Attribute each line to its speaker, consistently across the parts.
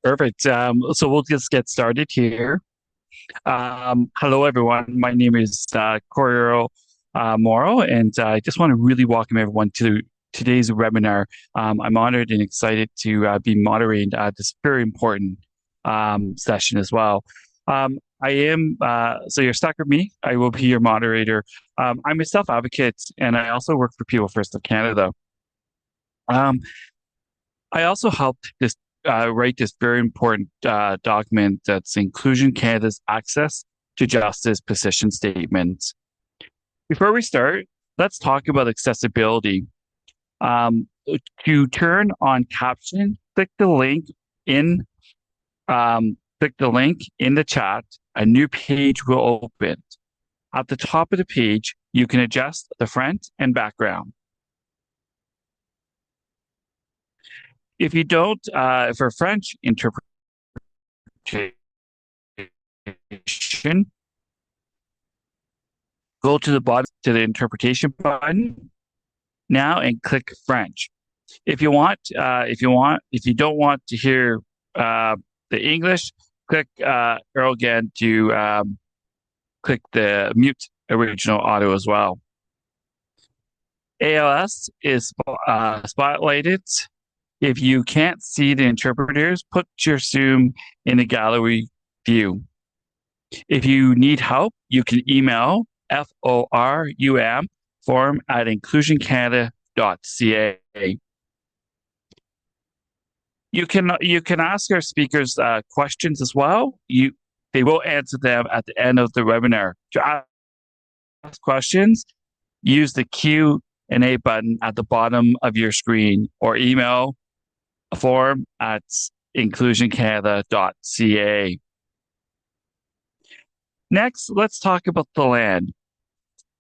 Speaker 1: Perfect. So we'll just get started here. Hello, everyone. My name is Coriero Moro, and I just want to really welcome everyone to today's webinar. I'm honored and excited to be moderating this very important session as well. I am, so you're stuck with me. I will be your moderator. I'm a self-advocate, and I also work for People First of Canada. Um, I also helped this write this very important document that's Inclusion Canada's Access to Justice position statement. Before we start, let's talk about accessibility. Um, to turn on caption, in click the link in the chat. A new page will open. At the top of the page, you can adjust the front and background. If you don't, for French interpretation, go to the bottom to the interpretation button now and click French. If you don't want to hear the English, click arrow again to click the mute original audio as well. ALS is spotlighted. If you can't see the interpreters, put your Zoom in the gallery view. If you need help, you can email forum@inclusioncanada.ca. You can ask our speakers questions as well. They will answer them at the end of the webinar. To ask questions, use the Q&A button at the bottom of your screen or email forum@inclusioncanada.ca. Next, let's talk about the land.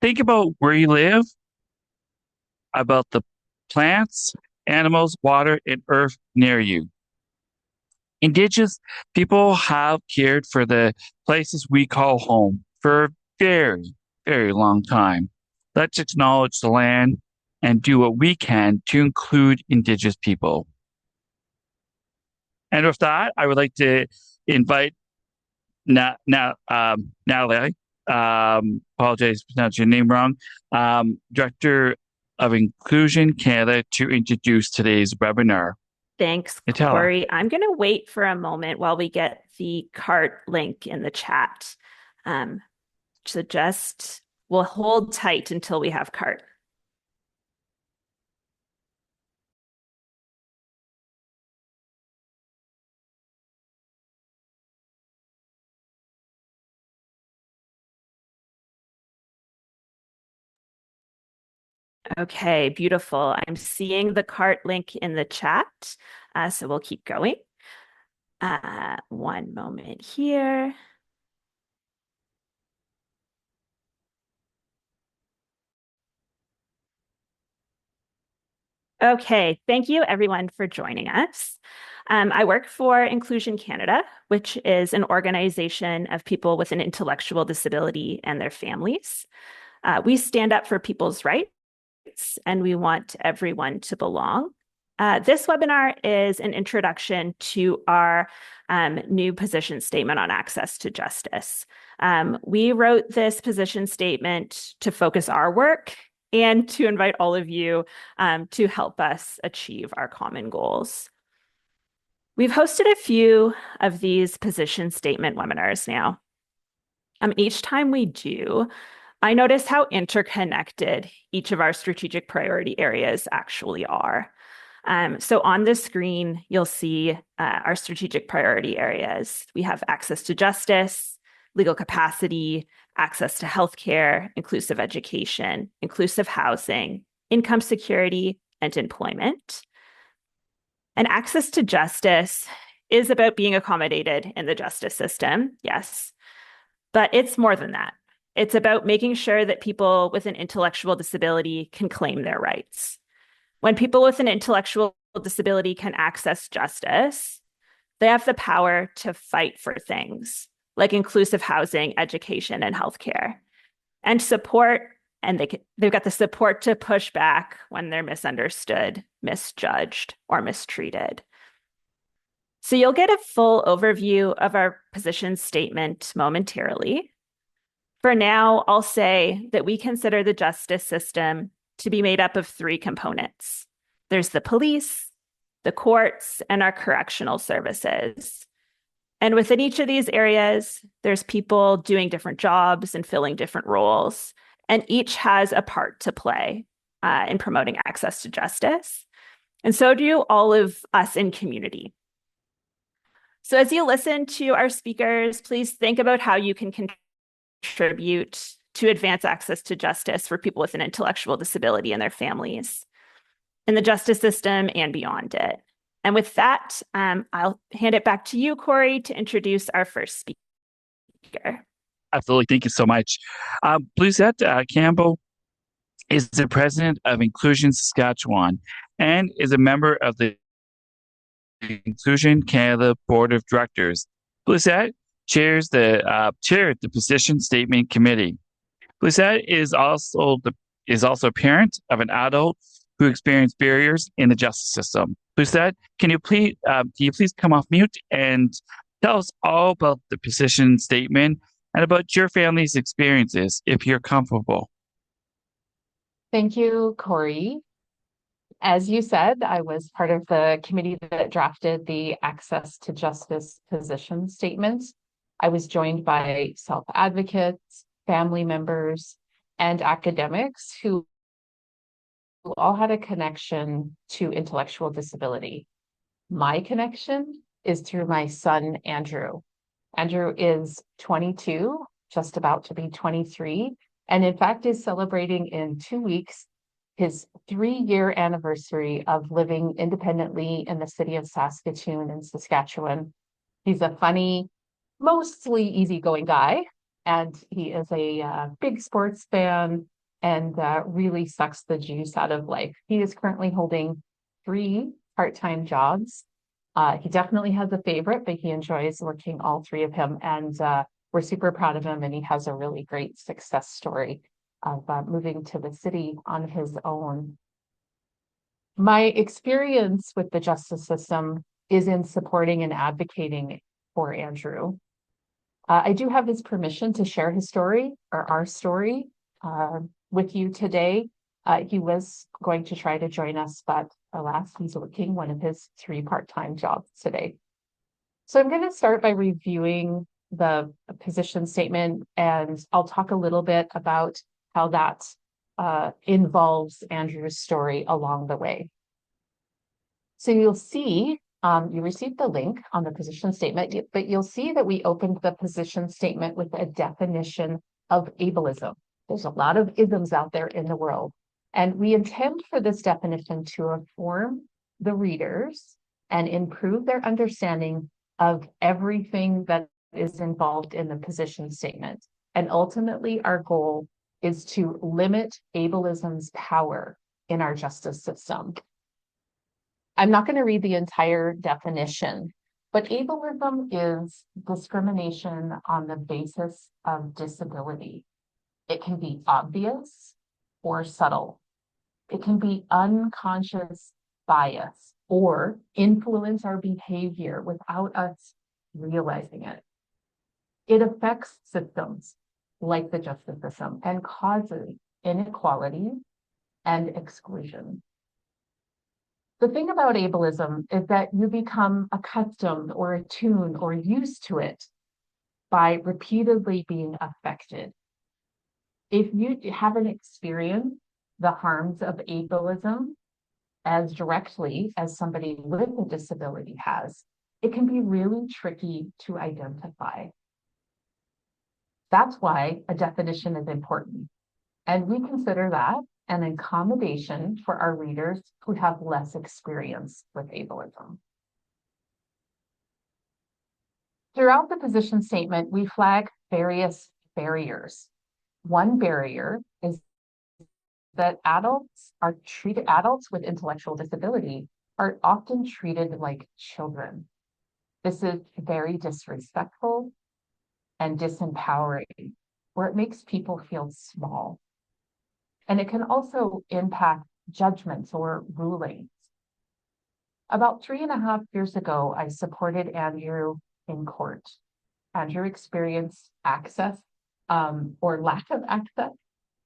Speaker 1: Think about where you live, about the plants, animals, water, and earth near you. Indigenous people have cared for the places we call home for a very, very long time. Let's acknowledge the land and do what we can to include Indigenous people. And with that, I would like to invite Natalie, apologize for pronouncing your name wrong, Director of Inclusion Canada, to introduce today's webinar.
Speaker 2: Thanks,
Speaker 1: Natalia.
Speaker 2: Corey. I'm going to wait for a moment while we get the cart link in the chat. We'll hold tight until we have cart. Okay, beautiful. I'm seeing the cart link in the chat, so we'll keep going. One moment here. Okay, thank you everyone for joining us. I work for Inclusion Canada, which is an organization of people with an intellectual disability and their families. We stand up for people's rights and we want everyone to belong. This webinar is an introduction to our new position statement on access to justice. We wrote this position statement to focus our work and to invite all of you to help us achieve our common goals. We've hosted a few of these position statement webinars now. Each time we do, I notice how interconnected each of our strategic priority areas actually are. So on the screen, you'll see our strategic priority areas. We have access to justice, legal capacity, access to healthcare, inclusive education, inclusive housing, income security, and employment. And access to justice is about being accommodated in the justice system, yes, but it's more than that. It's about making sure that people with an intellectual disability can claim their rights. When people with an intellectual disability can access justice, they have the power to fight for things like inclusive housing, education, and healthcare, and support. And they've got the support to push back when they're misunderstood, misjudged, or mistreated. So you'll get a full overview of our position statement momentarily. For now, I'll say that we consider the justice system to be made up of three components. There's the police, the courts, and our correctional services. And within each of these areas, there's people doing different jobs and filling different roles, and each has a part to play in promoting access to justice. And so do all of us in community. So as you listen to our speakers, please think about how you can contribute to advance access to justice for people with an intellectual disability and their families in the justice system and beyond it. And with that, I'll hand it back to you, Corey, to introduce our first speaker.
Speaker 1: Absolutely. Thank you so much. Bluesette Campbell is the president of Inclusion Saskatchewan and is a member of the Inclusion Canada Board of Directors. Bluesette chaired the Position Statement Committee. Bluesette is also a parent of an adult who experienced barriers in the justice system. Bluesette, can you please come off mute and tell us all about the position statement and about your family's experiences, if you're comfortable?
Speaker 3: Thank you, Corey. As you said, I was part of the committee that drafted the Access to Justice position statement. I was joined by self-advocates, family members, and academics who all had a connection to intellectual disability. My connection is through my son, Andrew. Andrew is 22, just about to be 23, and in fact is celebrating in 2 weeks his 3-year anniversary of living independently in the city of Saskatoon in Saskatchewan. He's a funny, mostly easygoing guy, and he is a big sports fan and really sucks the juice out of life. He is currently holding 3 part-time jobs. He definitely has a favorite, but he enjoys working all 3 of them, and we're super proud of him, and he has a really great success story of moving to the city on his own. My experience with the justice system is in supporting and advocating for Andrew. I do have his permission to share his story, or our story, with you today. He was going to try to join us, but alas, he's working one of his 3 part-time jobs today. So I'm going to start by reviewing the position statement, and I'll talk a little bit about how that involves Andrew's story along the way. So you'll see, you received the link on the position statement, but you'll see that we opened the position statement with a definition of ableism. There's a lot of isms out there in the world, and we intend for this definition to inform the readers and improve their understanding of everything that is involved in the position statement. And ultimately, our goal is to limit ableism's power in our justice system. I'm not going to read the entire definition, but ableism is discrimination on the basis of disability. It can be obvious or subtle. It can be unconscious bias or influence our behavior without us realizing it. It affects systems like the justice system and causes inequality and exclusion. The thing about ableism is that you become accustomed or attuned or used to it by repeatedly being affected. If you haven't experienced the harms of ableism as directly as somebody with a disability has, it can be really tricky to identify. That's why a definition is important. And we consider that an accommodation for our readers who have less experience with ableism. Throughout the position statement, we flag various barriers. One barrier is that adults with intellectual disability are often treated like children. This is very disrespectful and disempowering, where it makes people feel small. And it can also impact judgments or rulings. About 3.5 years ago, I supported Andrew in court. Andrew experienced access or lack of access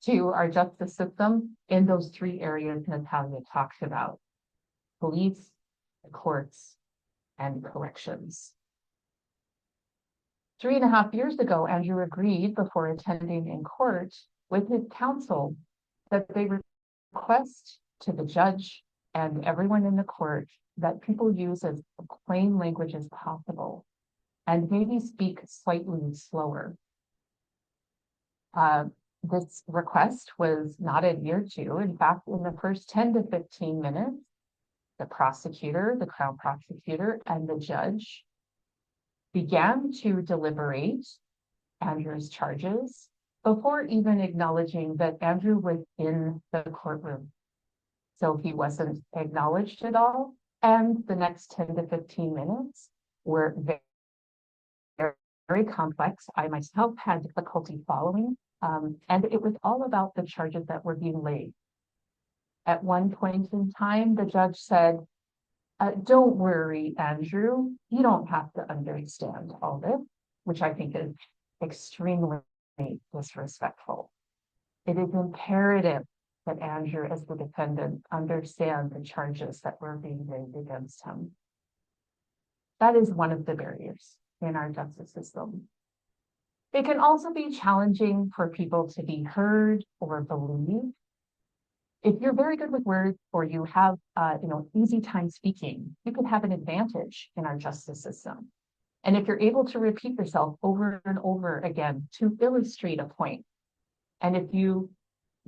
Speaker 3: to our justice system in those three areas Natalia talked about: police, the courts, and corrections. 3.5 years ago, Andrew agreed before attending in court with his counsel that they request to the judge and everyone in the court that people use as plain language as possible and maybe speak slightly slower. This request was not adhered to. In fact, in the first 10 to 15 minutes, the prosecutor, the Crown prosecutor, and the judge began to deliberate Andrew's charges before even acknowledging that Andrew was in the courtroom. So he wasn't acknowledged at all. And the next 10 to 15 minutes were very, very complex. I myself had difficulty following, and it was all about the charges that were being laid. At one point in time, the judge said, "Don't worry, Andrew, you don't have to understand all this," which I think is extremely disrespectful. It is imperative that Andrew, as the defendant, understand the charges that were being laid against him. That is one of the barriers in our justice system. It can also be challenging for people to be heard or believed. If you're very good with words or you have easy time speaking, you can have an advantage in our justice system. And if you're able to repeat yourself over and over again to illustrate a point, and if you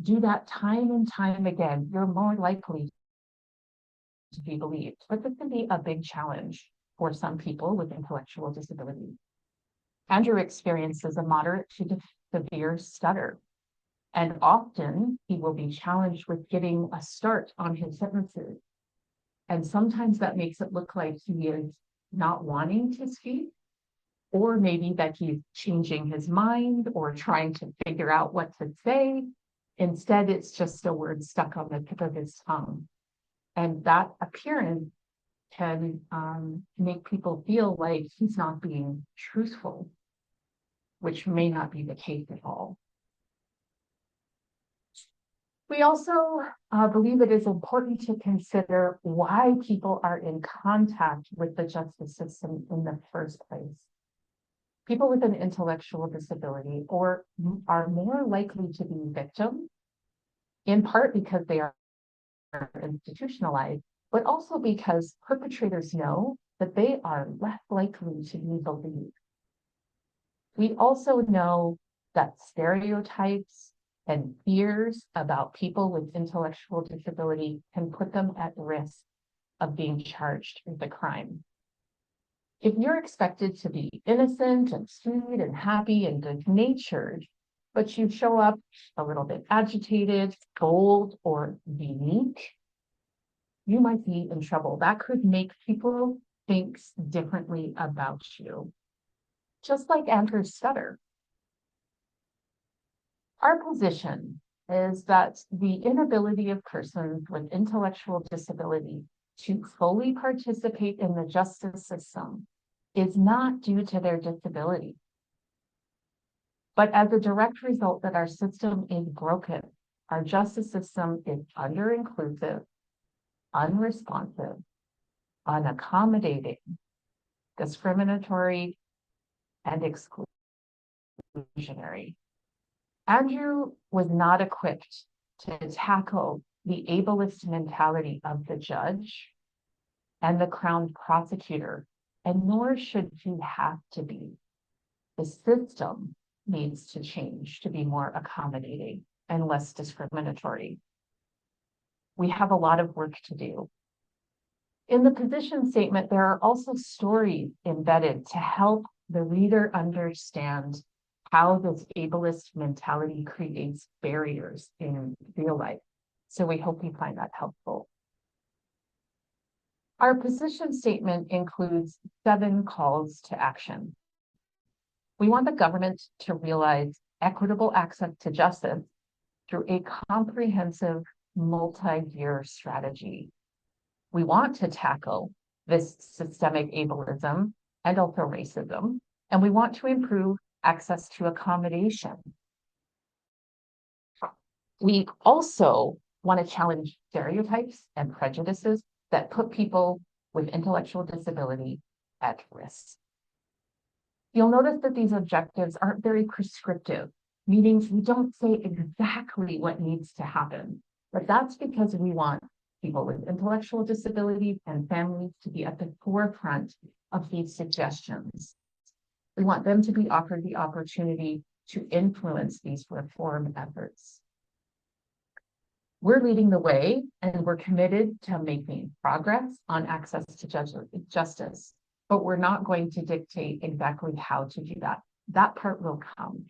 Speaker 3: do that time and time again, you're more likely to be believed. But this can be a big challenge for some people with intellectual disability. Andrew experiences a moderate to severe stutter, and often he will be challenged with getting a start on his sentences. And sometimes that makes it look like he is not wanting to speak, or maybe that he's changing his mind or trying to figure out what to say. Instead, it's just a word stuck on the tip of his tongue. And that appearance can make people feel like he's not being truthful, which may not be the case at all. We also believe it is important to consider why people are in contact with the justice system in the first place. People with an intellectual disability are more likely to be victims, in part because they are institutionalized, but also because perpetrators know that they are less likely to be believed. We also know that stereotypes and fears about people with intellectual disability can put them at risk of being charged with a crime. If you're expected to be innocent and sweet and happy and good-natured, but you show up a little bit agitated, bold, or unique, you might be in trouble. That could make people think differently about you, just like Andrew's stutter. Our position is that the inability of persons with intellectual disability to fully participate in the justice system is not due to their disability, but as a direct result that our system is broken. Our justice system is under-inclusive, unresponsive, unaccommodating, discriminatory, and exclusionary. Andrew was not equipped to tackle the ableist mentality of the judge and the Crown prosecutor, and nor should he have to be. The system needs to change to be more accommodating and less discriminatory. We have a lot of work to do. In the position statement, there are also stories embedded to help the reader understand how this ableist mentality creates barriers in real life. So we hope you find that helpful. Our position statement includes 7 calls to action. We want the government to realize equitable access to justice through a comprehensive multi-year strategy. We want to tackle this systemic ableism and also racism, and we want to improve access to accommodation. We also want to challenge stereotypes and prejudices that put people with intellectual disability at risk. You'll notice that these objectives aren't very prescriptive, meaning we don't say exactly what needs to happen, but that's because we want people with intellectual disabilities and families to be at the forefront of these suggestions. We want them to be offered the opportunity to influence these reform efforts. We're leading the way, and we're committed to making progress on access to justice, but we're not going to dictate exactly how to do that. That part will come.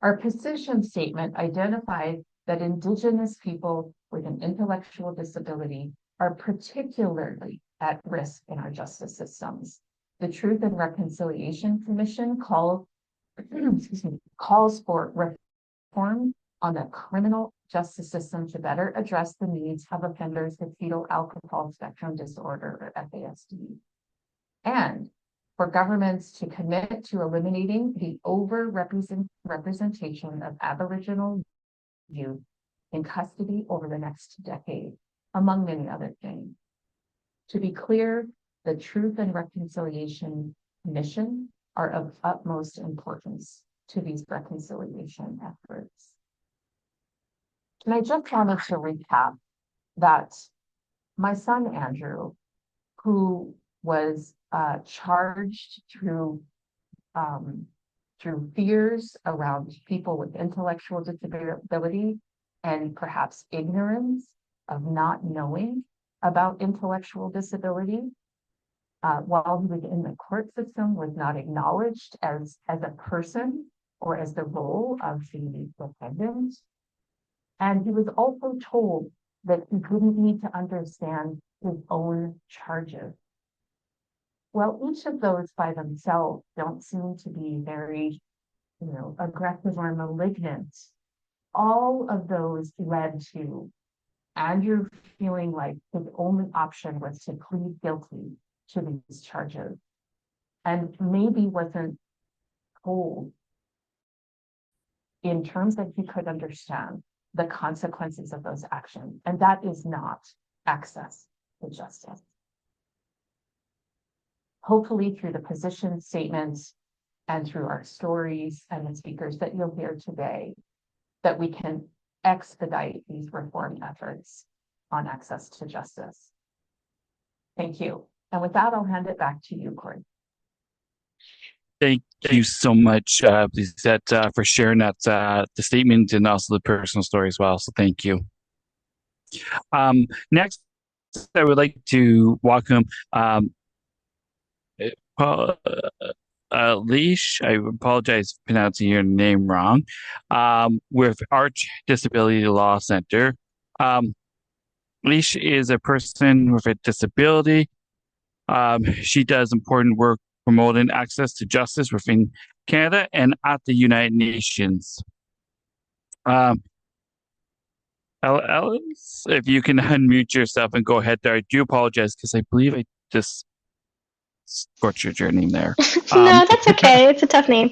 Speaker 3: Our position statement identifies that Indigenous people with an intellectual disability are particularly at risk in our justice systems. The Truth and Reconciliation Commission calls for reform on the criminal justice system to better address the needs of offenders with fetal alcohol spectrum disorder, or FASD, and for governments to commit to eliminating the representation of Aboriginal youth in custody over the next decade, among many other things. To be clear, the Truth and Reconciliation Commission are of utmost importance to these reconciliation efforts. And I just wanted to recap that my son, Andrew, who was charged through fears around people with intellectual disability and perhaps ignorance of not knowing about intellectual disability, while he was in the court system, was not acknowledged as a person or as the role of the defendant. And he was also told that he didn't need to understand his own charges. Well, each of those by themselves don't seem to be very, aggressive or malignant. All of those led to Andrew feeling like his only option was to plead guilty to these charges, and maybe wasn't told in terms that he could understand the consequences of those actions. And that is not access to justice. Hopefully through the position statements and through our stories and the speakers that you'll hear today, that we can expedite these reform efforts on access to justice. Thank you. And with that, I'll hand it back to you, Corey.
Speaker 1: Thank you so much, Lisette, for sharing that the statement and also the personal story as well. So thank you. Next, I would like to welcome Leash. I apologize for pronouncing your name wrong. With Arch Disability Law Center. Leash is a person with a disability. She does important work promoting access to justice within Canada and at the United Nations. Ellis, if you can unmute yourself and go ahead there. I do apologize because I believe I just butchered your name there.
Speaker 4: No, that's okay. It's a tough name.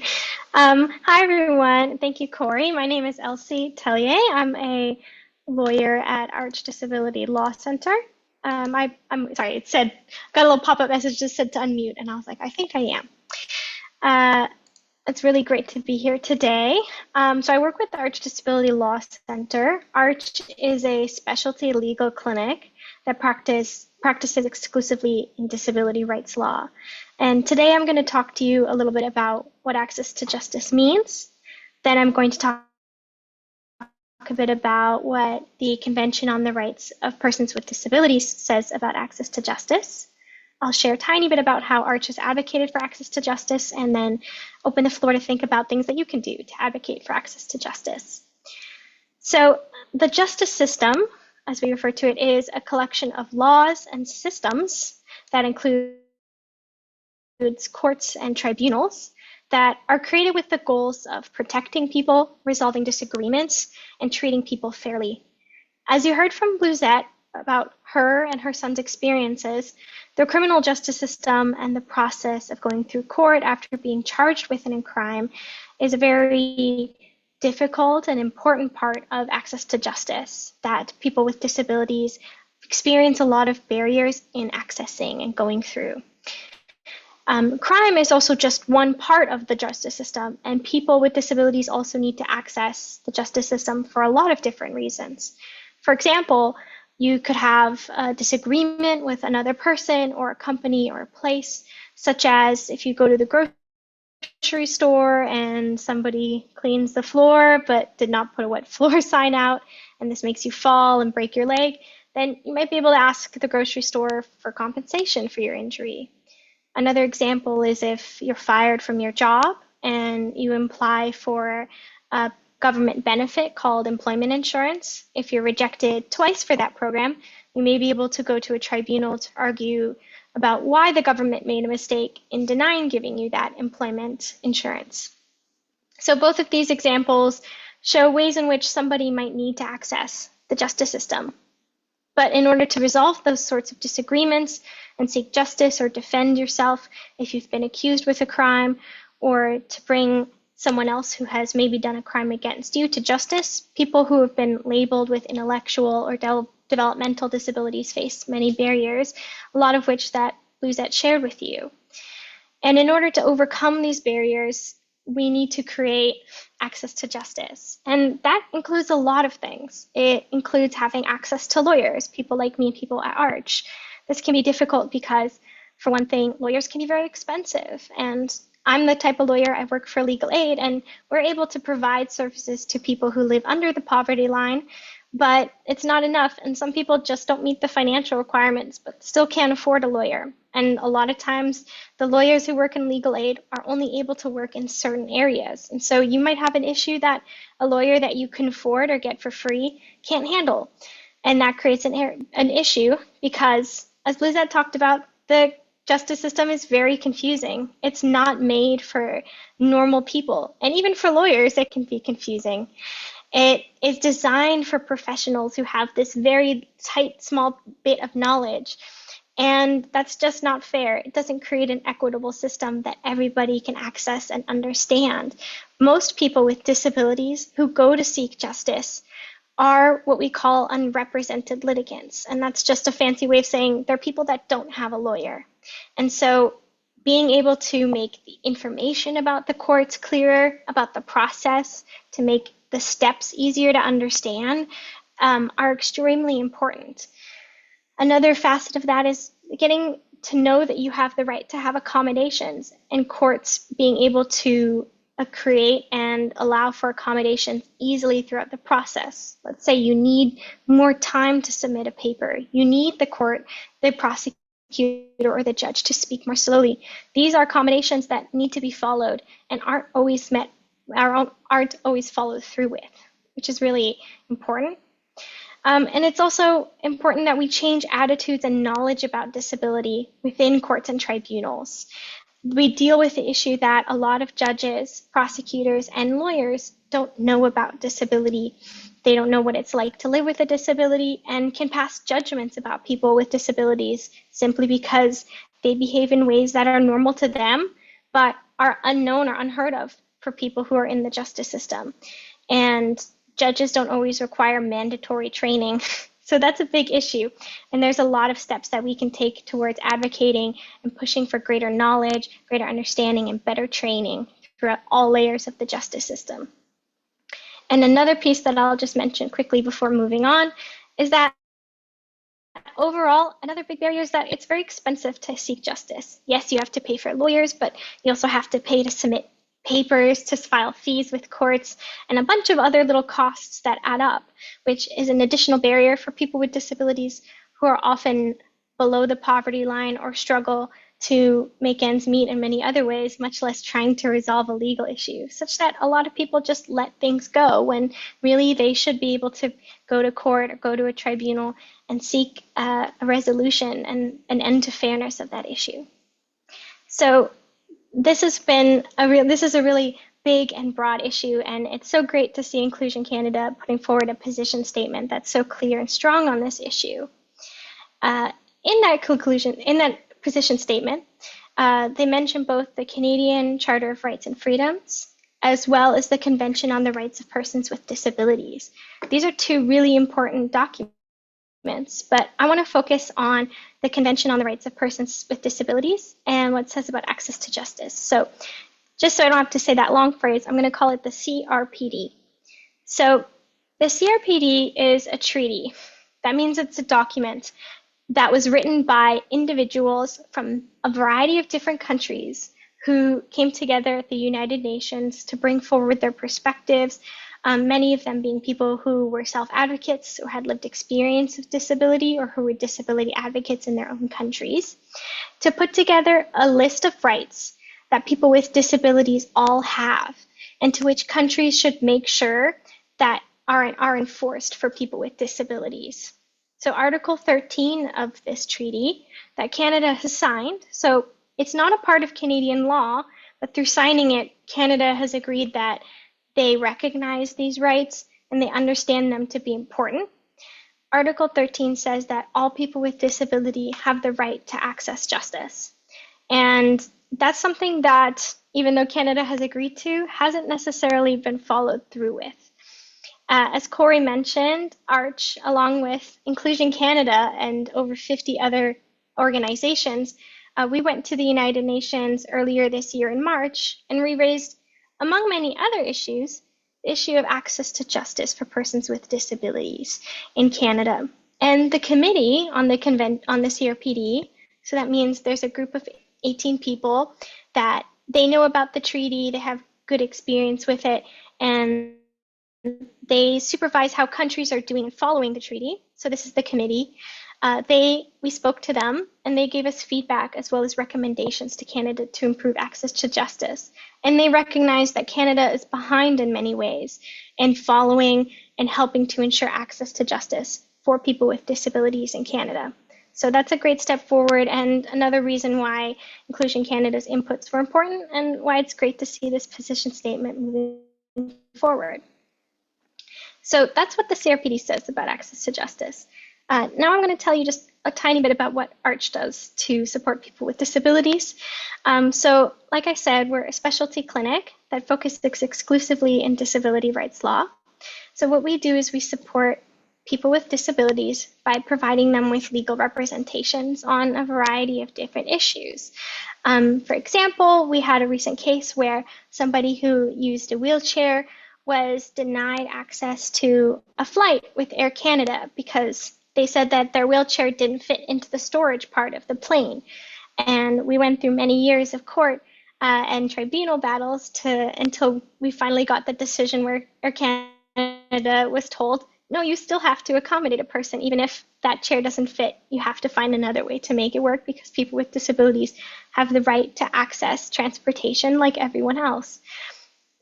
Speaker 4: Hi, everyone. Thank you, Corey. My name is Elsie Tellier. I'm a lawyer at Arch Disability Law Center. I'm sorry, it said, got a little pop-up message that said to unmute, and I was like, I think I am. It's really great to be here today. So I work with the Arch Disability Law Center. Arch is a specialty legal clinic that practices exclusively in disability rights law. And today I'm going to talk to you a little bit about what access to justice means. Then I'm going to talk a bit about what the Convention on the Rights of Persons with Disabilities says about access to justice. I'll share a tiny bit about how Arch has advocated for access to justice, and then open the floor to think about things that you can do to advocate for access to justice. So the justice system, as we refer to it, is a collection of laws and systems that includes courts and tribunals that are created with the goals of protecting people, resolving disagreements, and treating people fairly. As you heard from Bluezette, about her and her son's experiences, the criminal justice system and the process of going through court after being charged with a crime is a very difficult and important part of access to justice, that people with disabilities experience a lot of barriers in accessing and going through. Crime is also just one part of the justice system, and people with disabilities also need to access the justice system for a lot of different reasons. For example, you could have a disagreement with another person or a company or a place, such as if you go to the grocery store and somebody cleans the floor but did not put a wet floor sign out, and this makes you fall and break your leg, then you might be able to ask the grocery store for compensation for your injury. Another example is if you're fired from your job and you apply for a government benefit called employment insurance. If you're rejected twice for that program, you may be able to go to a tribunal to argue about why the government made a mistake in denying giving you that employment insurance. So both of these examples show ways in which somebody might need to access the justice system. But in order to resolve those sorts of disagreements and seek justice or defend yourself if you've been accused with a crime, or to bring someone else who has maybe done a crime against you to justice, people who have been labeled with intellectual or developmental disabilities face many barriers, a lot of which that Luzette shared with you. And in order to overcome these barriers, we need to create access to justice. And that includes a lot of things. It includes having access to lawyers, people like me, people at Arch. This can be difficult because, for one thing, lawyers can be very expensive. And I'm the type of lawyer, I work for legal aid, and we're able to provide services to people who live under the poverty line, but it's not enough. And some people just don't meet the financial requirements, but still can't afford a lawyer. And a lot of times, the lawyers who work in legal aid are only able to work in certain areas. And so you might have an issue that a lawyer that you can afford or get for free can't handle. And that creates an issue because, as Lizette talked about, the justice system is very confusing. It's not made for normal people. And even for lawyers, it can be confusing. It is designed for professionals who have this very tight, small bit of knowledge. And that's just not fair. It doesn't create an equitable system that everybody can access and understand. Most people with disabilities who go to seek justice are what we call unrepresented litigants. And that's just a fancy way of saying they're people that don't have a lawyer. And so being able to make the information about the courts clearer, about the process, to make the steps easier to understand, are extremely important. Another facet of that is getting to know that you have the right to have accommodations, and courts being able to create and allow for accommodations easily throughout the process. Let's say you need more time to submit a paper. You need the court, the prosecutor, or the judge to speak more slowly. These are accommodations that need to be followed and aren't always followed through with, which is really important. And it's also important that we change attitudes and knowledge about disability within courts and tribunals. We deal with the issue that a lot of judges, prosecutors, and lawyers don't know about disability. They don't know what it's like to live with a disability and can pass judgments about people with disabilities simply because they behave in ways that are normal to them, but are unknown or unheard of for people who are in the justice system. And judges don't always require mandatory training. So that's a big issue. And there's a lot of steps that we can take towards advocating and pushing for greater knowledge, greater understanding, and better training throughout all layers of the justice system. And another piece that I'll just mention quickly before moving on is that overall, another big barrier is that it's very expensive to seek justice. Yes, you have to pay for lawyers, but you also have to pay to submit papers, to file fees with courts, and a bunch of other little costs that add up, which is an additional barrier for people with disabilities who are often below the poverty line or struggle to make ends meet in many other ways, much less trying to resolve a legal issue, such that a lot of people just let things go when really they should be able to go to court or go to a tribunal and seek a resolution and an end to fairness of that issue. So this is a really big and broad issue, and it's so great to see Inclusion Canada putting forward a position statement that's so clear and strong on this issue. In that position statement, they mention both the Canadian Charter of Rights and Freedoms, as well as the Convention on the Rights of Persons with Disabilities. These are two really important documents, but I want to focus on the Convention on the Rights of Persons with Disabilities and what it says about access to justice. So just so I don't have to say that long phrase, I'm going to call it the CRPD. So the CRPD is a treaty. That means it's a document that was written by individuals from a variety of different countries who came together at the United Nations to bring forward their perspectives, many of them being people who were self-advocates or had lived experience of disability or who were disability advocates in their own countries, to put together a list of rights that people with disabilities all have, and to which countries should make sure that are enforced for people with disabilities. So Article 13 of this treaty that Canada has signed, so it's not a part of Canadian law, but through signing it, Canada has agreed that they recognize these rights and they understand them to be important. Article 13 says that all people with disability have the right to access justice. And that's something that, even though Canada has agreed to, hasn't necessarily been followed through with. As Corey mentioned, ARCH, along with Inclusion Canada and over 50 other organizations, we went to the United Nations earlier this year in March, and we raised, among many other issues, the issue of access to justice for persons with disabilities in Canada. And the committee on the CRPD, so that means there's a group of 18 people that they know about the treaty, they have good experience with it, and they supervise how countries are doing and following the treaty. So this is the committee. We spoke to them and they gave us feedback as well as recommendations to Canada to improve access to justice. And they recognize that Canada is behind in many ways in following and helping to ensure access to justice for people with disabilities in Canada. So that's a great step forward and another reason why Inclusion Canada's inputs were important and why it's great to see this position statement moving forward. So that's what the CRPD says about access to justice. Now I'm going to tell you just a tiny bit about what ARCH does to support people with disabilities. So like I said, we're a specialty clinic that focuses exclusively in disability rights law. So what we do is we support people with disabilities by providing them with legal representations on a variety of different issues. For example, we had a recent case where somebody who used a wheelchair was denied access to a flight with Air Canada because they said that their wheelchair didn't fit into the storage part of the plane. And we went through many years of court and tribunal battles until we finally got the decision where Air Canada was told, no, you still have to accommodate a person. Even if that chair doesn't fit, you have to find another way to make it work because people with disabilities have the right to access transportation like everyone else.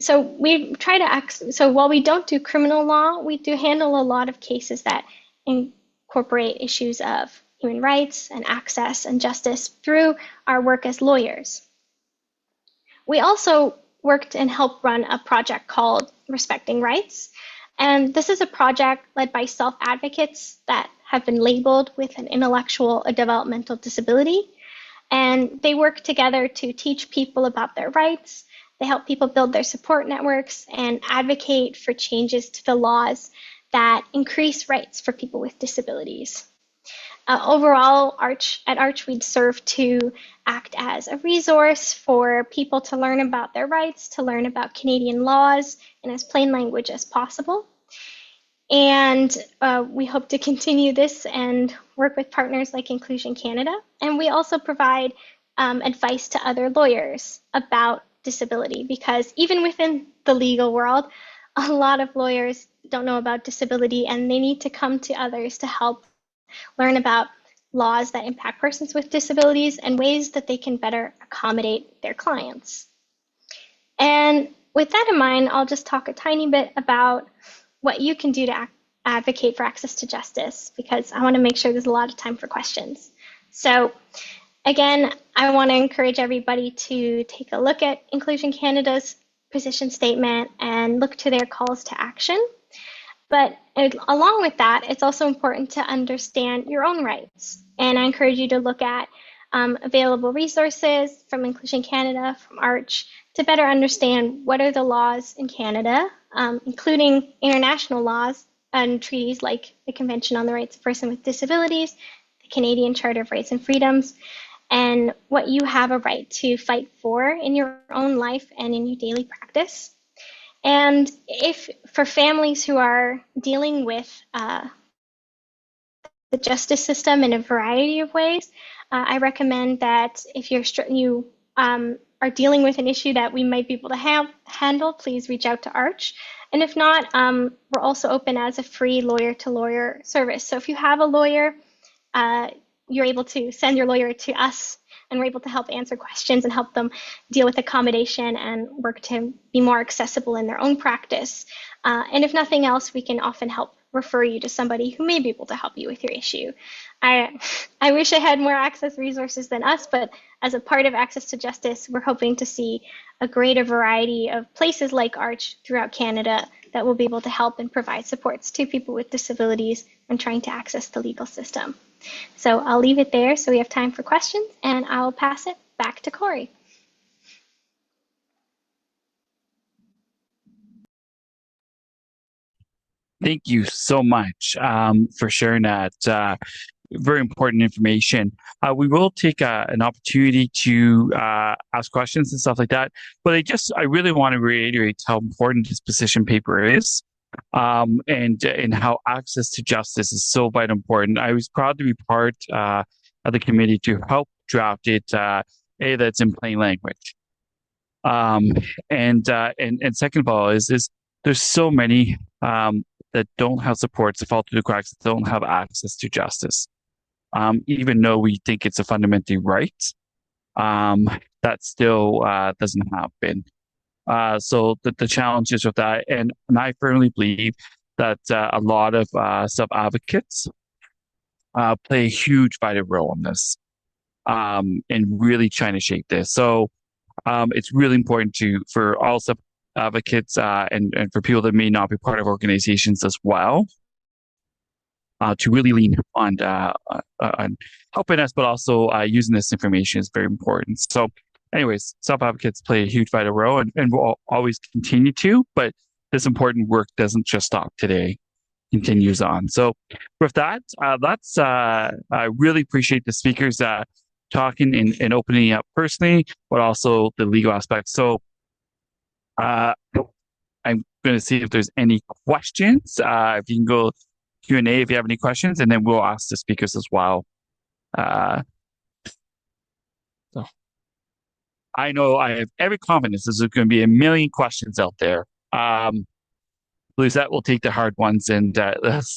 Speaker 4: So while we don't do criminal law, we do handle a lot of cases that incorporate issues of human rights and access and justice through our work as lawyers. We also worked and helped run a project called Respecting Rights. And this is a project led by self-advocates that have been labeled with an intellectual or developmental disability. And they work together to teach people about their rights. They help people build their support networks and advocate for changes to the laws that increase rights for people with disabilities. Overall, at ARCH, we'd serve to act as a resource for people to learn about their rights, to learn about Canadian laws in as plain language as possible. And we hope to continue this and work with partners like Inclusion Canada. And we also provide advice to other lawyers about disability, because even within the legal world, a lot of lawyers don't know about disability and they need to come to others to help learn about laws that impact persons with disabilities and ways that they can better accommodate their clients. And with that in mind, I'll just talk a tiny bit about what you can do to advocate for access to justice, because I want to make sure there's a lot of time for questions. So again, I want to encourage everybody to take a look at Inclusion Canada's position statement and look to their calls to action. But along with that, it's also important to understand your own rights. And I encourage you to look at available resources from Inclusion Canada, from ARCH, to better understand what are the laws in Canada, including international laws and treaties like the Convention on the Rights of Persons with Disabilities, the Canadian Charter of Rights and Freedoms, and what you have a right to fight for in your own life and in your daily practice. And if for families who are dealing with the justice system in a variety of ways, I recommend that if you are dealing with an issue that we might be able to handle, please reach out to ARCH. And if not, we're also open as a free lawyer-to-lawyer service. So if you have a lawyer, you're able to send your lawyer to us, and we're able to help answer questions and help them deal with accommodation and work to be more accessible in their own practice. And if nothing else, we can often help refer you to somebody who may be able to help you with your issue. I wish I had more access resources than us, but as a part of Access to Justice, we're hoping to see a greater variety of places like ARCH throughout Canada that will be able to help and provide supports to people with disabilities when trying to access the legal system. So I'll leave it there so we have time for questions, and I'll pass it back to Corey.
Speaker 1: Thank you so much for sharing that very important information. We will take an opportunity to ask questions and stuff like that, but I really want to reiterate how important this position paper is. And how access to justice is so vitally important. I was proud to be part of the committee to help draft it, that's in plain language. And second of all, is there's so many that don't have supports, that fall through the cracks, that don't have access to justice. Even though we think it's a fundamentally right, that still doesn't happen. So the challenges with that, and I firmly believe that a lot of self-advocates play a huge vital role in this, in really trying to shape this. So it's really important for all self-advocates and for people that may not be part of organizations as well, to really lean on helping us, but also using this information is very important. So anyways, self-advocates play a huge vital role and will always continue to, but this important work doesn't just stop today, continues on. So with that, I really appreciate the speakers talking and opening up personally, but also the legal aspects. So I'm going to see if there's any questions. If you can go Q&A if you have any questions, and then we'll ask the speakers as well. So I know I have every confidence there's going to be a million questions out there. Lizette will take the hard ones, and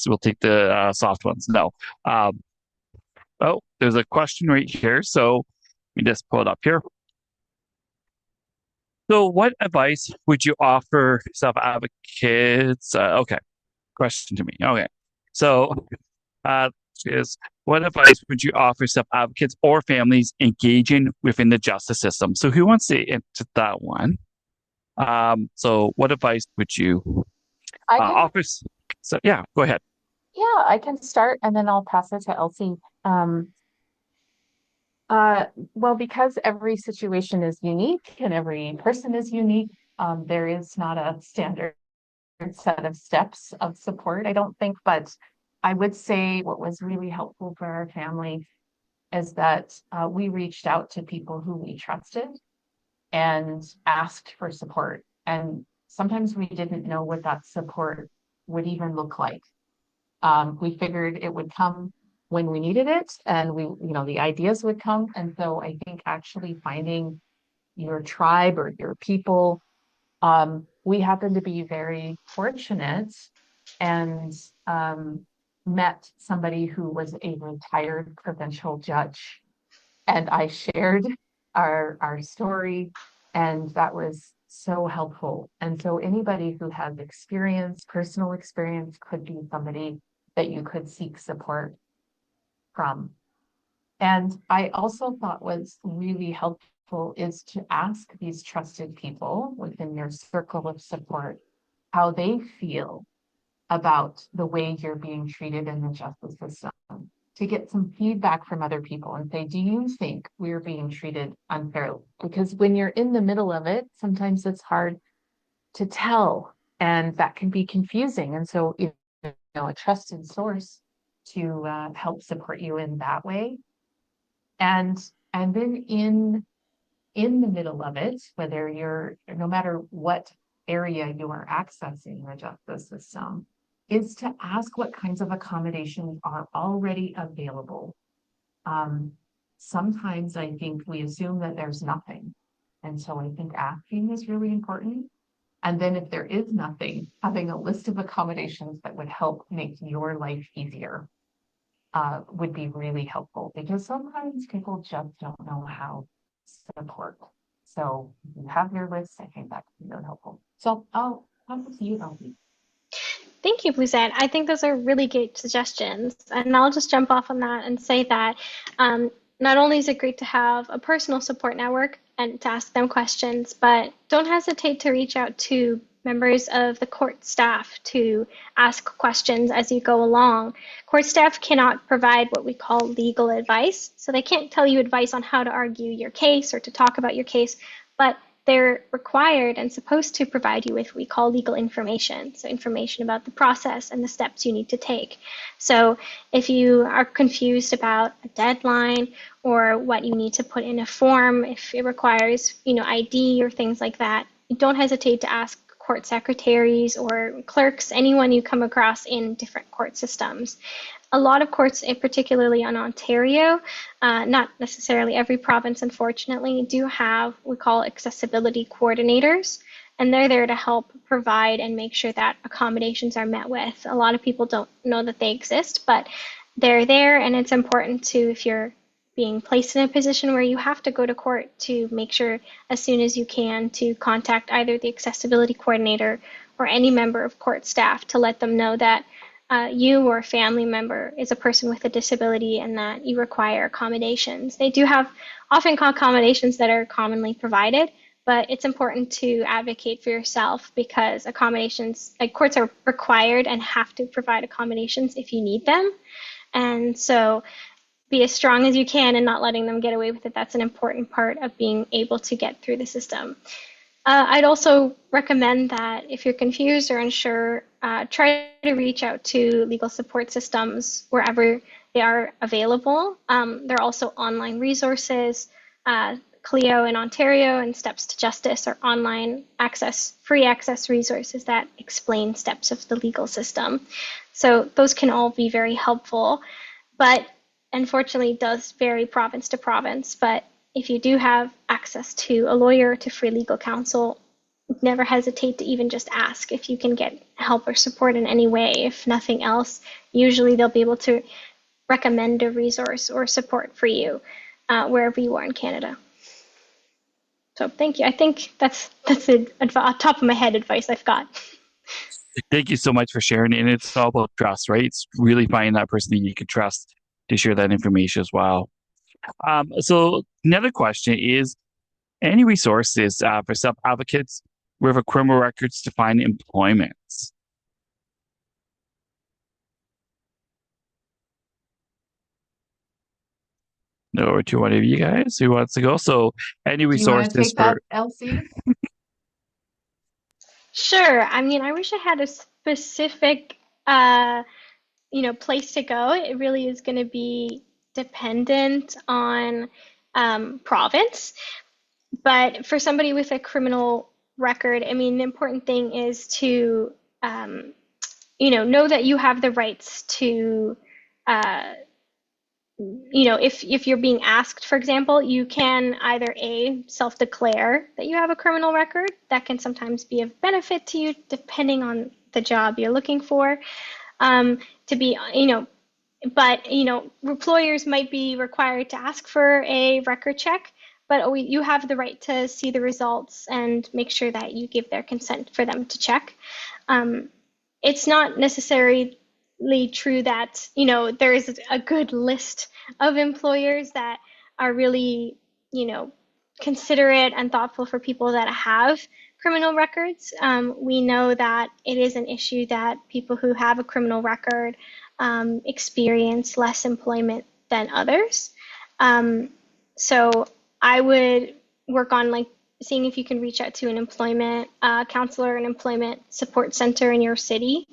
Speaker 1: we'll take the soft ones. No. Oh, there's a question right here. So let me just pull it up here. So what advice would you offer self-advocates? Okay, question to me. Okay, so is what advice would you offer self-advocates or families engaging within the justice system? So who wants to answer that one? So what advice would you offer? So yeah, go ahead.
Speaker 3: Yeah, I can start and then I'll pass it to Elsie. Well, because every situation is unique and every person is unique, there is not a standard set of steps of support, I don't think, but I would say what was really helpful for our family is that we reached out to people who we trusted and asked for support. And sometimes we didn't know what that support would even look like. We figured it would come when we needed it, and the ideas would come. And so I think actually finding your tribe or your people, we happened to be very fortunate and met somebody who was a retired provincial judge. And I shared our story, and that was so helpful. And so anybody who has experience, personal experience, could be somebody that you could seek support from. And I also thought was really helpful is to ask these trusted people within your circle of support how they feel about the way you're being treated in the justice system, to get some feedback from other people and say, do you think we're being treated unfairly? Because when you're in the middle of it, sometimes it's hard to tell, and that can be confusing. And so, a trusted source to help support you in that way. And then in the middle of it, whether you're, no matter what area you are accessing the justice system, is to ask what kinds of accommodations are already available. Sometimes I think we assume that there's nothing. And so I think asking is really important. And then if there is nothing, having a list of accommodations that would help make your life easier would be really helpful, because sometimes people just don't know how to support. So if you have your list, I think that can be really helpful. So I'll come to you, Elsie.
Speaker 4: Thank you, Luzette. I think those are really great suggestions. And I'll just jump off on that and say that not only is it great to have a personal support network and to ask them questions, but don't hesitate to reach out to members of the court staff to ask questions as you go along. Court staff cannot provide what we call legal advice. So they can't tell you advice on how to argue your case or to talk about your case, but they're required and supposed to provide you with what we call legal information. So information about the process and the steps you need to take. So if you are confused about a deadline or what you need to put in a form, if it requires, ID or things like that, don't hesitate to ask court secretaries or clerks, anyone you come across in different court systems. A lot of courts, particularly in Ontario, not necessarily every province, unfortunately, do have what we call accessibility coordinators, and they're there to help provide and make sure that accommodations are met with. A lot of people don't know that they exist, but they're there, and it's important to, if you're being placed in a position where you have to go to court, to make sure as soon as you can to contact either the accessibility coordinator or any member of court staff to let them know that you or a family member is a person with a disability and that you require accommodations. They do have often accommodations that are commonly provided, but it's important to advocate for yourself, because accommodations, like courts are required and have to provide accommodations if you need them. And so be as strong as you can and not letting them get away with it. That's an important part of being able to get through the system. I'd also recommend that if you're confused or unsure, try to reach out to legal support systems wherever they are available. There are also online resources. CLEO in Ontario and Steps to Justice are online access, free access resources that explain steps of the legal system. So those can all be very helpful, but unfortunately it does vary province to province. But if you do have access to a lawyer, to free legal counsel, never hesitate to even just ask if you can get help or support in any way. If nothing else, usually they'll be able to recommend a resource or support for you wherever you are in Canada. So thank you. I think that's the top of my head advice I've got.
Speaker 1: Thank you so much for sharing. And it's all about trust, right? It's really finding that person that you can trust to share that information as well. So another question is, any resources for self-advocates with criminal records to find employment? Over to one of you guys who wants to go. So any resources
Speaker 3: do you want to take that, Elsie?
Speaker 4: Sure. I mean, I wish I had a specific place to go. It really is going to be dependent on province. But for somebody with a criminal record, I mean, the important thing is to, know that you have the rights to, if you're being asked, for example, you can either self-declare that you have a criminal record. That can sometimes be of benefit to you depending on the job you're looking for. But employers might be required to ask for a record check, but you have the right to see the results and make sure that you give their consent for them to check. It's not necessary true that, there is a good list of employers that are really, considerate and thoughtful for people that have criminal records. We know that it is an issue that people who have a criminal record experience less employment than others. So I would work on seeing if you can reach out to an employment counselor, an employment support center in your city.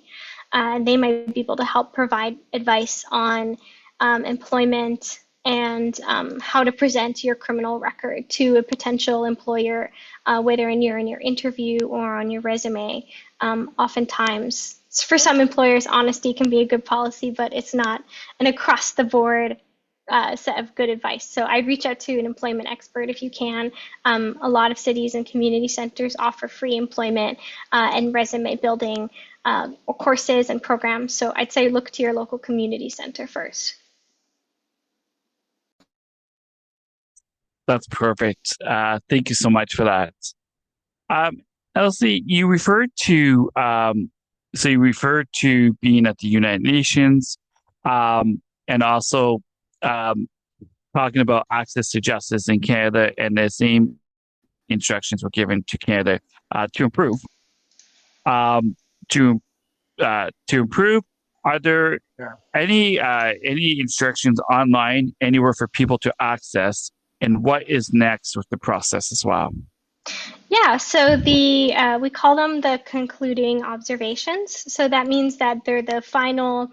Speaker 4: They might be able to help provide advice on employment and how to present your criminal record to a potential employer, whether you're in your interview or on your resume. Oftentimes, for some employers, honesty can be a good policy, but it's not an across the board set of good advice. So I'd reach out to an employment expert if you can. A lot of cities and community centers offer free employment and resume building courses and programs. So I'd say look to your local community center first.
Speaker 1: That's perfect. Thank you so much for that. Elsie, you referred to being at the United Nations, and also talking about access to justice in Canada, and the same instructions were given to Canada to improve. To improve, are there any instructions online anywhere for people to access? And what is next with the process as well?
Speaker 4: Yeah, so we call them the concluding observations. So that means that they're the final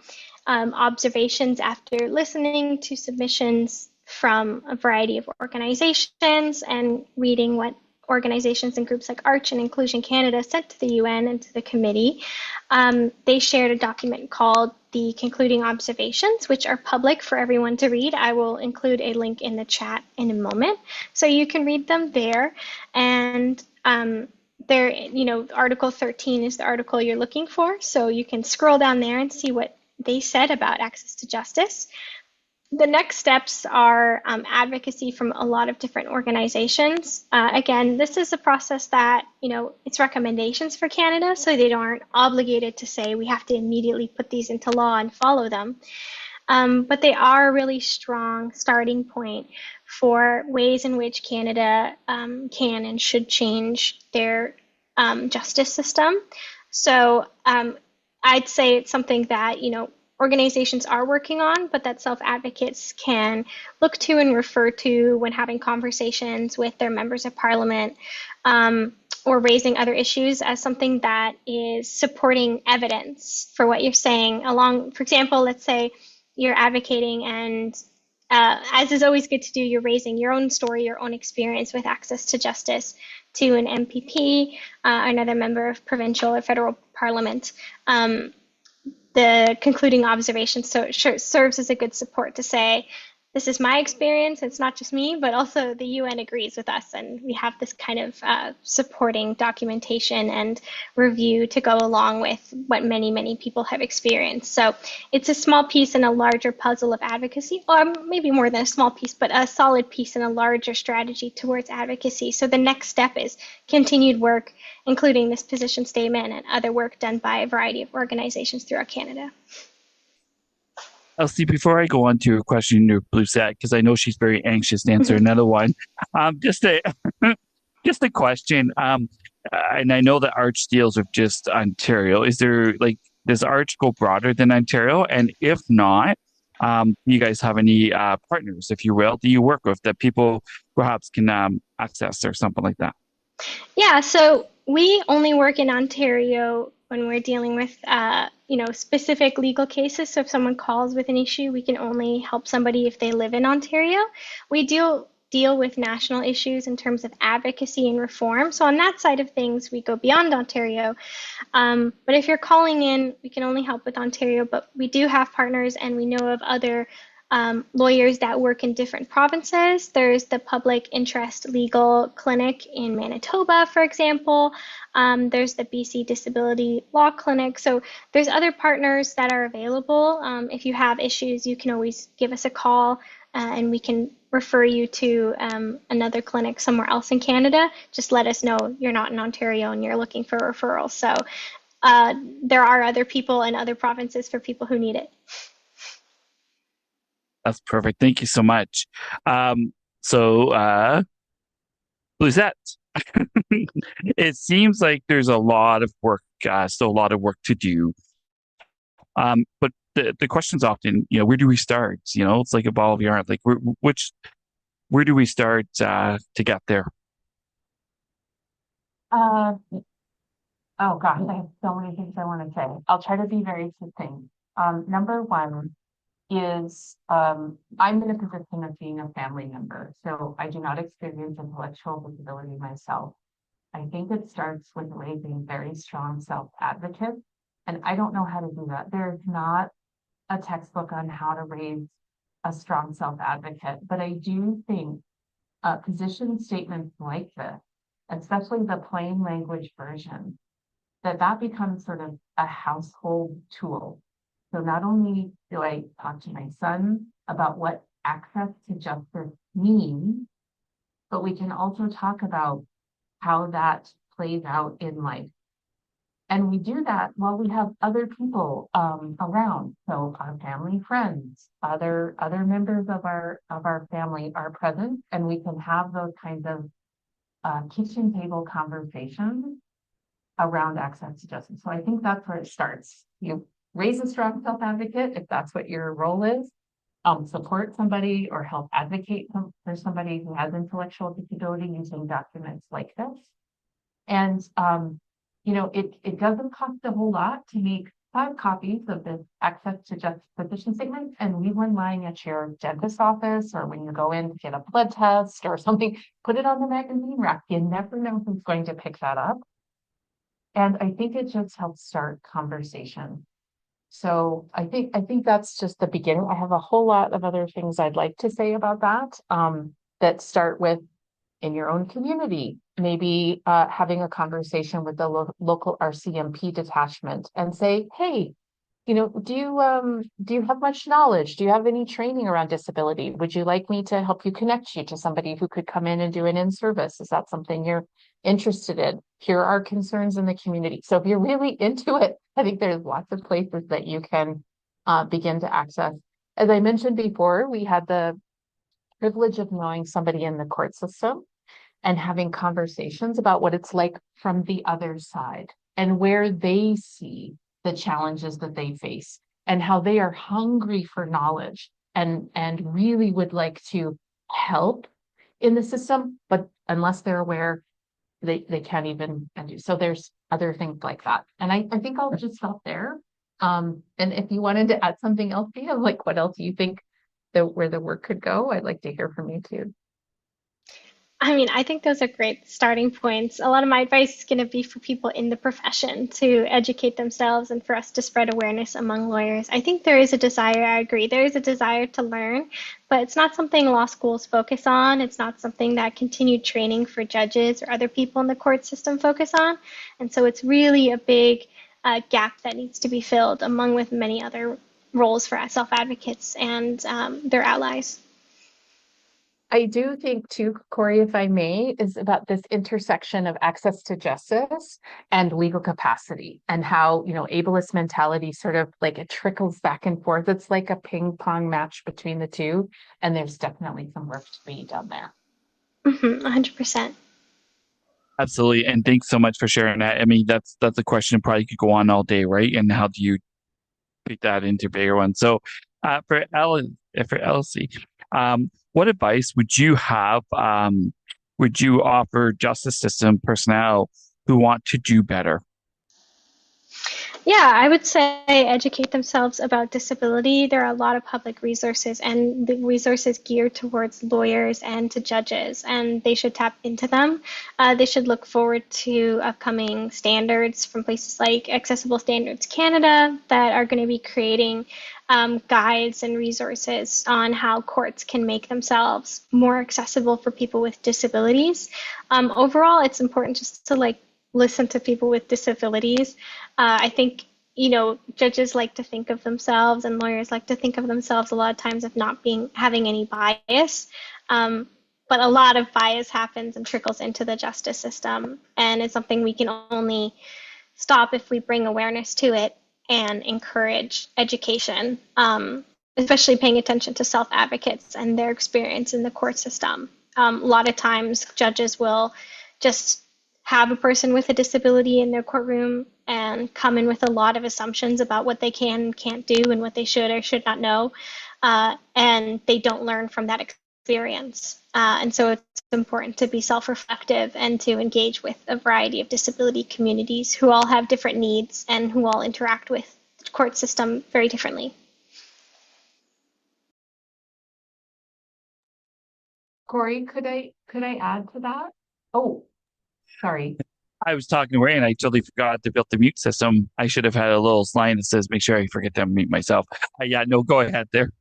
Speaker 4: observations after listening to submissions from a variety of organizations and reading what organizations and groups like Arch and Inclusion Canada sent to the UN and to the committee. They shared a document called the Concluding Observations, which are public for everyone to read. I will include a link in the chat in a moment, so you can read them there. And Article 13 is the article you're looking for, so you can scroll down there and see what they said about access to justice. The next steps are advocacy from a lot of different organizations. Again, this is a process that, it's recommendations for Canada, so they aren't obligated to say we have to immediately put these into law and follow them. But they are a really strong starting point for ways in which Canada can and should change their justice system. So I'd say it's something that, organizations are working on, but that self-advocates can look to and refer to when having conversations with their members of parliament, or raising other issues as something that is supporting evidence for what you're saying along. For example, let's say you're advocating and as is always good to do, you're raising your own story, your own experience with access to justice to an MPP, another member of provincial or federal parliament. The concluding observation serves as a good support to say, this is my experience, it's not just me, but also the UN agrees with us, and we have this kind of supporting documentation and review to go along with what many, many people have experienced. So it's a small piece in a larger puzzle of advocacy, or maybe more than a small piece, but a solid piece in a larger strategy towards advocacy. So the next step is continued work, including this position statement and other work done by a variety of organizations throughout Canada.
Speaker 1: Elsie, before I go on to a question in your blue set, because I know she's very anxious to answer another one, just a question. And I know that Arch deals with just Ontario. Does Arch go broader than Ontario? And if not, do you guys have any partners, if you will, do you work with that people perhaps can access or something like that?
Speaker 4: Yeah, so we only work in Ontario when we're dealing with specific legal cases. So if someone calls with an issue, we can only help somebody if they live in Ontario. We deal with national issues in terms of advocacy and reform. So on that side of things, we go beyond Ontario. But if you're calling in, we can only help with Ontario, but we do have partners, and we know of other lawyers that work in different provinces. There's the Public Interest Legal Clinic in Manitoba, for example. There's the BC Disability Law Clinic. So there's other partners that are available. If you have issues, you can always give us a call, and we can refer you to another clinic somewhere else in Canada. Just let us know you're not in Ontario and you're looking for a referral. So there are other people in other provinces for people who need it.
Speaker 1: That's perfect. Thank you so much. So, Lizette, it seems like there's a lot of work, still a lot of work to do. But the question's often, where do we start? It's like a ball of yarn. Like, where do we start to get there?
Speaker 3: Oh gosh, I have so many things I want to say. I'll try to be very succinct. Number one is I'm in a position of being a family member, so I do not experience intellectual disability myself. I think it starts with raising very strong self-advocates, and I don't know how to do that. There's not a textbook on how to raise a strong self-advocate, but I do think position statements like this, especially the plain language version, that becomes sort of a household tool. So not only do I talk to my son about what access to justice means, but we can also talk about how that plays out in life. And we do that while we have other people around. So our family, friends, other members of our family are present, and we can have those kinds of kitchen table conversations around access to justice. So I think that's where it starts. You raise a strong self-advocate if that's what your role is. Support somebody or help advocate for somebody who has intellectual disability using documents like this. And it doesn't cost a whole lot to make 5 copies of this access to justice position statement and leave one lying at your dentist's office, or when you go in to get a blood test or something, put it on the magazine rack. You never know who's going to pick that up. And I think it just helps start conversation. So I think that's just the beginning. I have a whole lot of other things I'd like to say about that, that start with in your own community, maybe having a conversation with the local RCMP detachment and say, hey, do you have much knowledge? Do you have any training around disability? Would you like me to help you connect you to somebody who could come in and do an in-service? Is that something you're interested in? Here are concerns in the community. So if you're really into it, I think there's lots of places that you can begin to access. As I mentioned before, we had the privilege of knowing somebody in the court system and having conversations about what it's like from the other side and where they see the challenges that they face and how they are hungry for knowledge and really would like to help in the system, but unless they're aware, they can't even do. So there's other things like that. And I think I'll just stop there. And if you wanted to add something else, Pia, like what else you think where the work could go, I'd like to hear from you too.
Speaker 4: I mean, I think those are great starting points. A lot of my advice is going to be for people in the profession to educate themselves and for us to spread awareness among lawyers. I think there is a desire, I agree, there is a desire to learn, but it's not something law schools focus on. It's not something that continued training for judges or other people in the court system focus on. And so it's really a big gap that needs to be filled among with many other roles for self-advocates and their allies.
Speaker 3: I do think too, Corey, if I may, is about this intersection of access to justice and legal capacity and how, ableist mentality sort of like it trickles back and forth. It's like a ping pong match between the two. And there's definitely some work to be done there.
Speaker 4: 100%.
Speaker 1: Absolutely. And thanks so much for sharing that. I mean, that's a question that probably could go on all day, right? And how do you pick that into a bigger one? So for Elsie, what advice would you have? Would you offer justice system personnel who want to do better?
Speaker 4: Yeah, I would say educate themselves about disability. There are a lot of public resources, and the resources geared towards lawyers and to judges, and they should tap into them. They should look forward to upcoming standards from places like Accessible Standards Canada that are going to be creating guides and resources on how courts can make themselves more accessible for people with disabilities. Overall, it's important just to listen to people with disabilities. I think, judges like to think of themselves and lawyers like to think of themselves a lot of times of not having any bias. But a lot of bias happens and trickles into the justice system. And it's something we can only stop if we bring awareness to it and encourage education, especially paying attention to self-advocates and their experience in the court system. A lot of times judges will just have a person with a disability in their courtroom and come in with a lot of assumptions about what they can and can't do and what they should or should not know. And they don't learn from that experience. And so it's important to be self-reflective and to engage with a variety of disability communities who all have different needs and who all interact with the court system very differently.
Speaker 3: Corey, could I add to that? Oh, sorry.
Speaker 1: I was talking to Ray and I totally forgot to build the mute system. I should have had a little line that says, make sure I forget to mute myself. Yeah, no, go ahead there.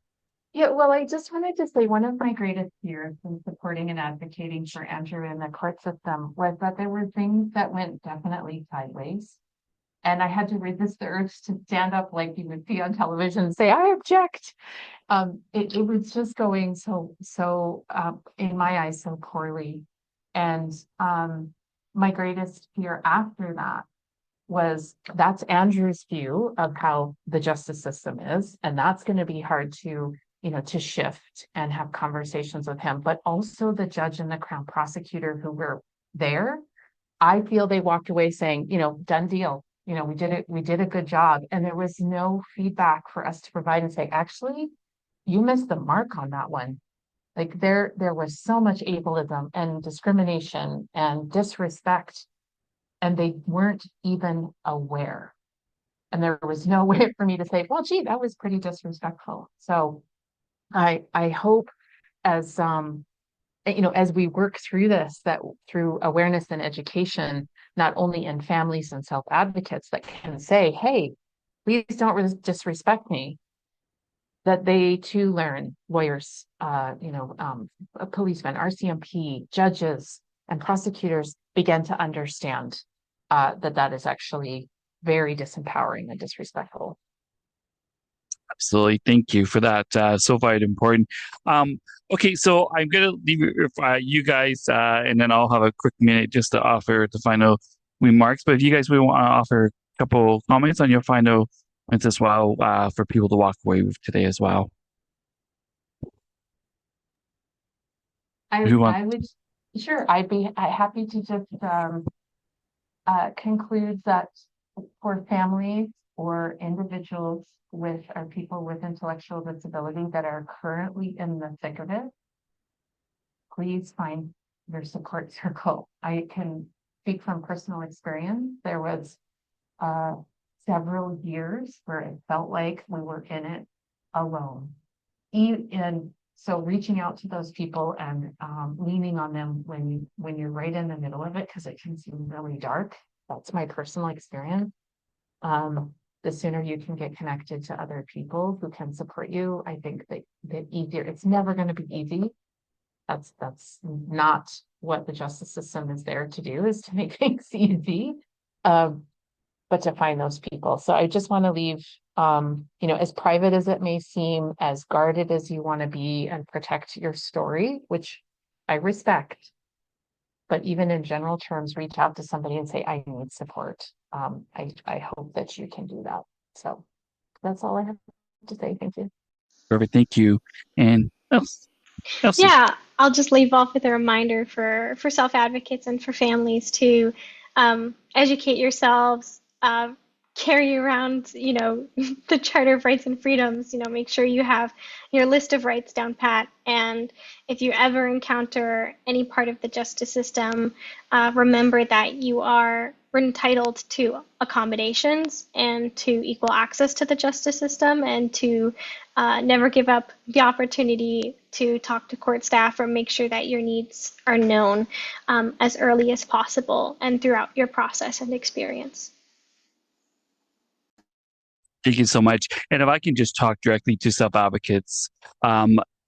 Speaker 3: Yeah, well, I just wanted to say one of my greatest fears in supporting and advocating for Andrew in the court system was that there were things that went definitely sideways. And I had to resist the urge to stand up like you would see on television and say, I object. It was just going so in my eyes, so poorly. And my greatest fear after that was that's Andrew's view of how the justice system is. And that's going to be hard to to shift and have conversations with him, but also the judge and the Crown prosecutor who were there. I feel they walked away saying, done deal. We did a good job. And there was no feedback for us to provide and say, actually, you missed the mark on that one. Like there was so much ableism and discrimination and disrespect, and they weren't even aware. And there was no way for me to say, well, gee, that was pretty disrespectful. So I hope as as we work through this, that through awareness and education, not only in families and self-advocates that can say, hey, please don't disrespect me, that they too learn, lawyers, policemen, RCMP, judges, and prosecutors begin to understand that is actually very disempowering and disrespectful.
Speaker 1: Absolutely. Thank you for that. So very important. Okay, so I'm going to leave you guys, and then I'll have a quick minute just to offer the final remarks. But if you guys would want to offer a couple comments on your final points as well, for people to walk away with today as well.
Speaker 3: I would, sure, I'd be happy to just conclude that for families or individuals or people with intellectual disability that are currently in the thick of it, please find your support circle. I can speak from personal experience. There was several years where it felt like we were in it alone. And so reaching out to those people and leaning on them when you're right in the middle of it, because it can seem really dark. That's my personal experience. The sooner you can get connected to other people who can support you, I think that easier. It's never going to be easy. That's not what the justice system is there to do, is to make things easy, but to find those people. So I just want to leave, as private as it may seem, as guarded as you want to be, and protect your story, which I respect. But even in general terms, reach out to somebody and say, I need support. I hope that you can do that. So that's all I have to say. Thank you.
Speaker 1: Perfect. Thank you. And Elsie.
Speaker 4: Yeah, I'll just leave off with a reminder for self-advocates and for families to educate yourselves, carry around, the Charter of Rights and Freedoms, make sure you have your list of rights down pat. And if you ever encounter any part of the justice system, remember that you are entitled to accommodations and to equal access to the justice system, and to never give up the opportunity to talk to court staff or make sure that your needs are known as early as possible and throughout your process and experience.
Speaker 1: Thank you so much. And if I can just talk directly to self-advocates,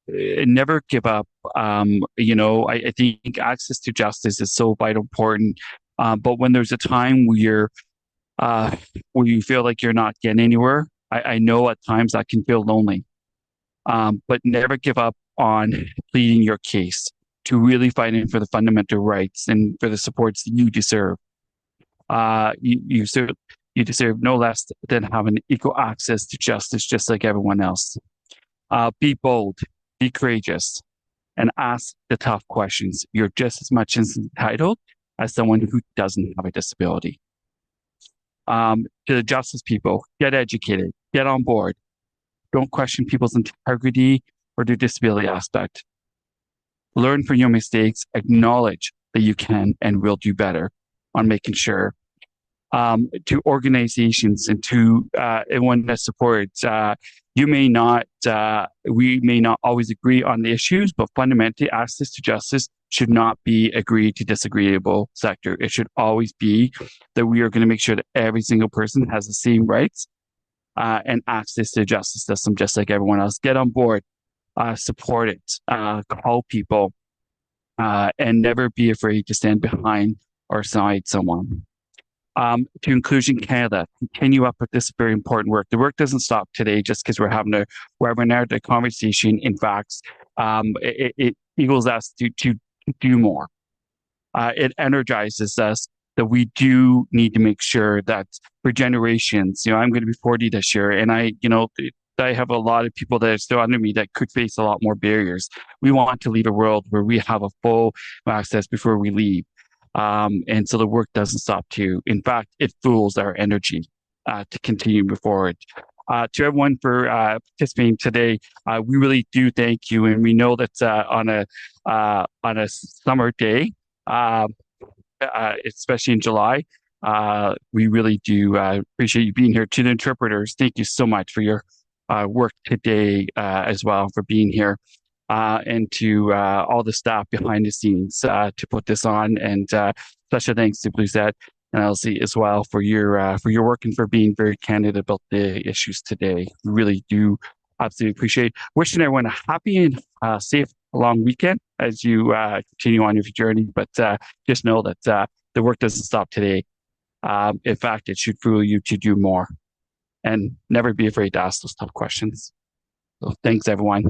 Speaker 1: never give up. I think access to justice is so vital important. But when there's a time where you feel like you're not getting anywhere, I know at times that can feel lonely. But never give up on pleading your case, to really fighting for the fundamental rights and for the supports that you deserve. You deserve no less than having equal access to justice, just like everyone else. Be bold, be courageous, and ask the tough questions. You're just as much entitled as someone who doesn't have a disability. To the justice people, get educated, get on board. Don't question people's integrity or their disability aspect. Learn from your mistakes, acknowledge that you can and will do better on making sure. To organizations and to everyone that supports, we may not always agree on the issues, but fundamentally, access to justice should not be agree to disagreeable sector. It should always be that we are going to make sure that every single person has the same rights and access to the justice system, just like everyone else. Get on board, support it, call people, and never be afraid to stand behind or side someone. To Inclusion Canada, continue up with this very important work. The work doesn't stop today just because we're having a webinar. The conversation, in fact, it equals us to do more. It energizes us that we do need to make sure that for generations, I'm going to be 40 this year, and I have a lot of people that are still under me that could face a lot more barriers. We want to leave a world where we have a full access before we leave. And so the work doesn't stop too. In fact, it fuels our energy to continue move forward. To everyone for participating today, we really do thank you, and we know that on a summer day, especially in July, we really do appreciate you being here. To the interpreters, thank you so much for your work today as well, for being here. And to all the staff behind the scenes to put this on, and special thanks to Bluesat and Elsie as well for your work and for being very candid about the issues today. We really do absolutely appreciate. Wishing everyone a happy and safe long weekend as you continue on your journey. But just know that the work doesn't stop today. In fact, it should fuel you to do more, and never be afraid to ask those tough questions. So thanks, everyone.